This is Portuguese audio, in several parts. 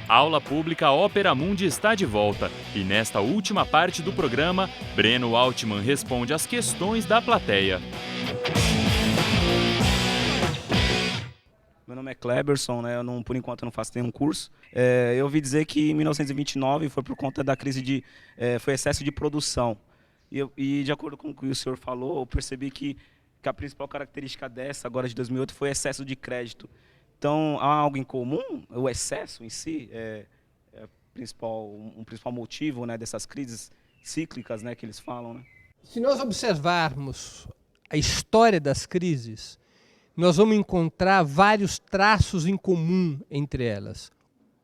Aula Pública Ópera Mundi está de volta e nesta última parte do programa, Breno Altman responde às questões da plateia. Meu nome é Kleberson, né? Por enquanto eu não faço nenhum curso. Eu ouvi dizer que em 1929 foi por conta da crise foi excesso de produção. E de acordo com o que o senhor falou, eu percebi que a principal característica dessa, agora de 2008, foi excesso de crédito. Então, há algo em comum? O excesso em si um principal motivo, né, dessas crises cíclicas, né, que eles falam, né? Se nós observarmos a história das crises, nós vamos encontrar vários traços em comum entre elas.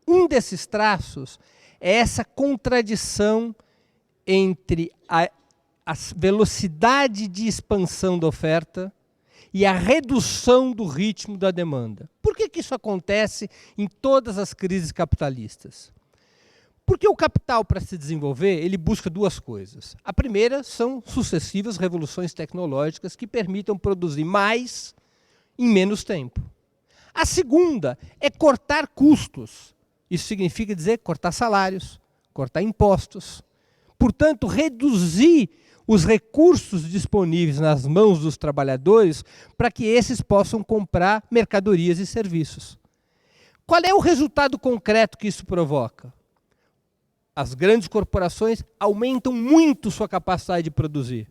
Um desses traços é essa contradição entre a velocidade de expansão da oferta e a redução do ritmo da demanda. Por que isso acontece em todas as crises capitalistas? Porque o capital, para se desenvolver, ele busca duas coisas. A primeira são sucessivas revoluções tecnológicas que permitam produzir mais em menos tempo. A segunda é cortar custos. Isso significa dizer cortar salários, cortar impostos. Portanto, reduzir os recursos disponíveis nas mãos dos trabalhadores para que esses possam comprar mercadorias e serviços. Qual é o resultado concreto que isso provoca? As grandes corporações aumentam muito sua capacidade de produzir.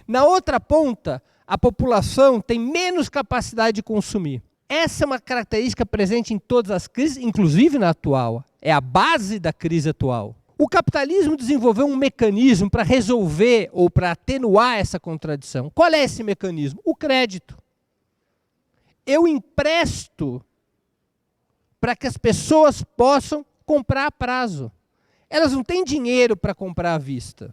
Na outra ponta, a população tem menos capacidade de consumir. Essa é uma característica presente em todas as crises, inclusive na atual. É a base da crise atual. O capitalismo desenvolveu um mecanismo para resolver ou para atenuar essa contradição. Qual é esse mecanismo? O crédito. Eu empresto para que as pessoas possam comprar a prazo. Elas não têm dinheiro para comprar à vista,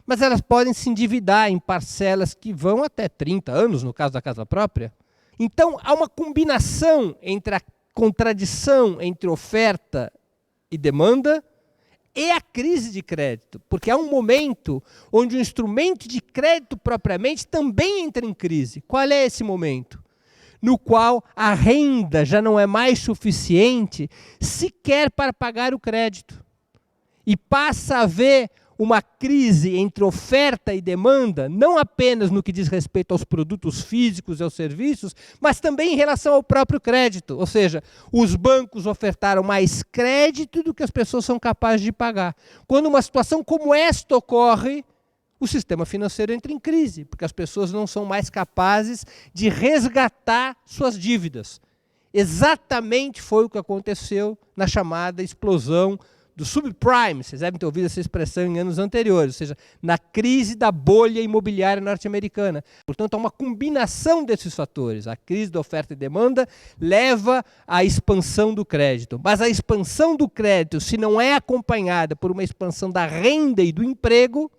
mas elas podem se endividar em parcelas que vão até 30 anos, no caso da casa própria. Então, há uma combinação entre a contradição entre oferta e demanda e a crise de crédito, porque há um momento onde o instrumento de crédito propriamente também entra em crise. Qual é esse momento? No qual a renda já não é mais suficiente sequer para pagar o crédito. E passa a haver uma crise entre oferta e demanda, não apenas no que diz respeito aos produtos físicos e aos serviços, mas também em relação ao próprio crédito. Ou seja, os bancos ofertaram mais crédito do que as pessoas são capazes de pagar. Quando uma situação como esta ocorre, o sistema financeiro entra em crise, porque as pessoas não são mais capazes de resgatar suas dívidas. Exatamente foi o que aconteceu na chamada explosão do subprime, vocês devem ter ouvido essa expressão em anos anteriores, ou seja, na crise da bolha imobiliária norte-americana. Portanto, há uma combinação desses fatores. A crise da oferta e demanda leva à expansão do crédito. Mas a expansão do crédito, se não é acompanhada por uma expansão da renda e do emprego,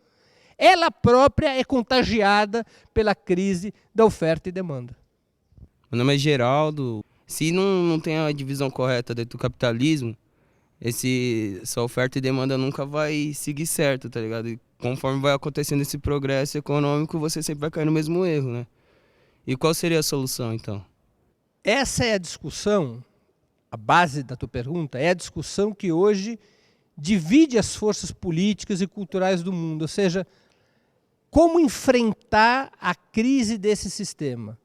ela própria é contagiada pela crise da oferta e demanda. Meu nome é Geraldo. Se não tem a divisão correta dentro do capitalismo, essa oferta e demanda nunca vai seguir certo, tá ligado? E conforme vai acontecendo esse progresso econômico, você sempre vai cair no mesmo erro, né? E qual seria a solução, então? Essa é a discussão, a base da tua pergunta, é a discussão que hoje divide as forças políticas e culturais do mundo, ou seja, como enfrentar a crise desse sistema.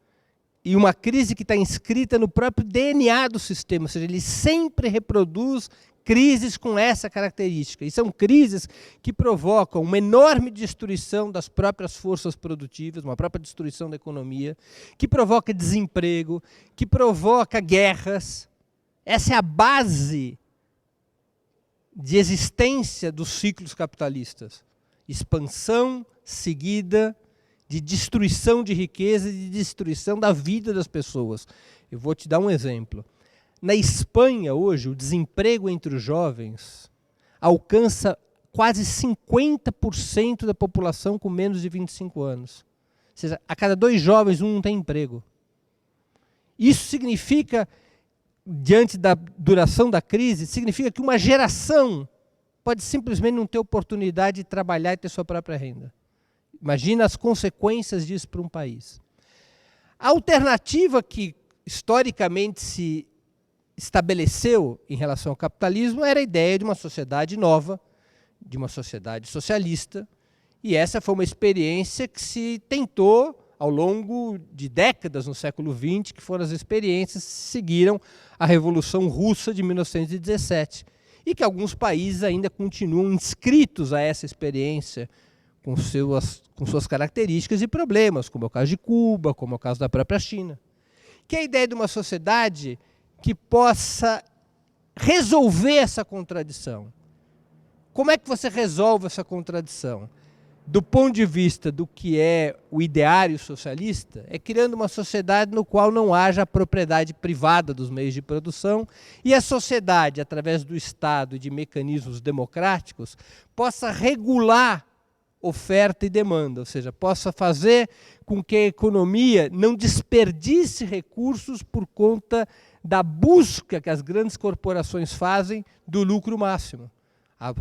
E uma crise que está inscrita no próprio DNA do sistema, ou seja, ele sempre reproduz crises com essa característica. E são crises que provocam uma enorme destruição das próprias forças produtivas, uma própria destruição da economia, que provoca desemprego, que provoca guerras. Essa é a base de existência dos ciclos capitalistas. Expansão seguida de destruição de riqueza e de destruição da vida das pessoas. Eu vou te dar um exemplo. Na Espanha, hoje, o desemprego entre os jovens alcança quase 50% da população com menos de 25 anos. Ou seja, a cada 2 jovens, um não tem emprego. Isso significa, diante da duração da crise, significa que uma geração pode simplesmente não ter oportunidade de trabalhar e ter sua própria renda. Imagina as consequências disso para um país. A alternativa que historicamente se estabeleceu em relação ao capitalismo era a ideia de uma sociedade nova, de uma sociedade socialista, e essa foi uma experiência que se tentou ao longo de décadas no século XX, que foram as experiências que seguiram a Revolução Russa de 1917, e que alguns países ainda continuam inscritos a essa experiência com suas características e problemas, como é o caso de Cuba, como é o caso da própria China. Que é a ideia de uma sociedade que possa resolver essa contradição. Como é que você resolve essa contradição? Do ponto de vista do que é o ideário socialista, é criando uma sociedade no qual não haja a propriedade privada dos meios de produção e a sociedade, através do Estado e de mecanismos democráticos, possa regular oferta e demanda, ou seja, possa fazer com que a economia não desperdice recursos por conta da busca que as grandes corporações fazem do lucro máximo.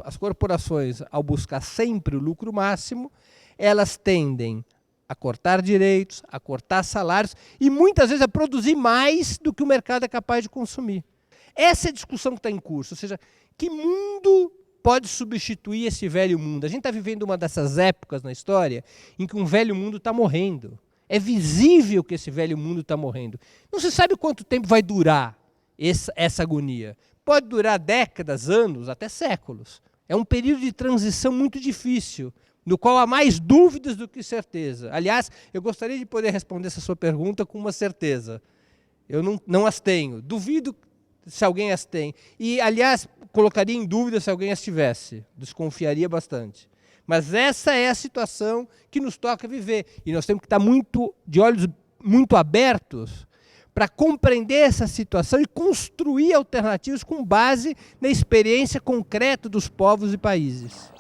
As corporações, ao buscar sempre o lucro máximo, elas tendem a cortar direitos, a cortar salários e muitas vezes a produzir mais do que o mercado é capaz de consumir. Essa é a discussão que está em curso, ou seja, que mundo pode substituir esse velho mundo? A gente está vivendo uma dessas épocas na história em que um velho mundo está morrendo. É visível que esse velho mundo está morrendo. Não se sabe quanto tempo vai durar essa agonia. Pode durar décadas, anos, até séculos. É um período de transição muito difícil, no qual há mais dúvidas do que certeza. Aliás, eu gostaria de poder responder essa sua pergunta com uma certeza. Eu não as tenho. Duvido se alguém as tem. E, aliás, colocaria em dúvida se alguém as tivesse. Desconfiaria bastante. Mas essa é a situação que nos toca viver. E nós temos que estar de olhos muito abertos para compreender essa situação e construir alternativas com base na experiência concreta dos povos e países.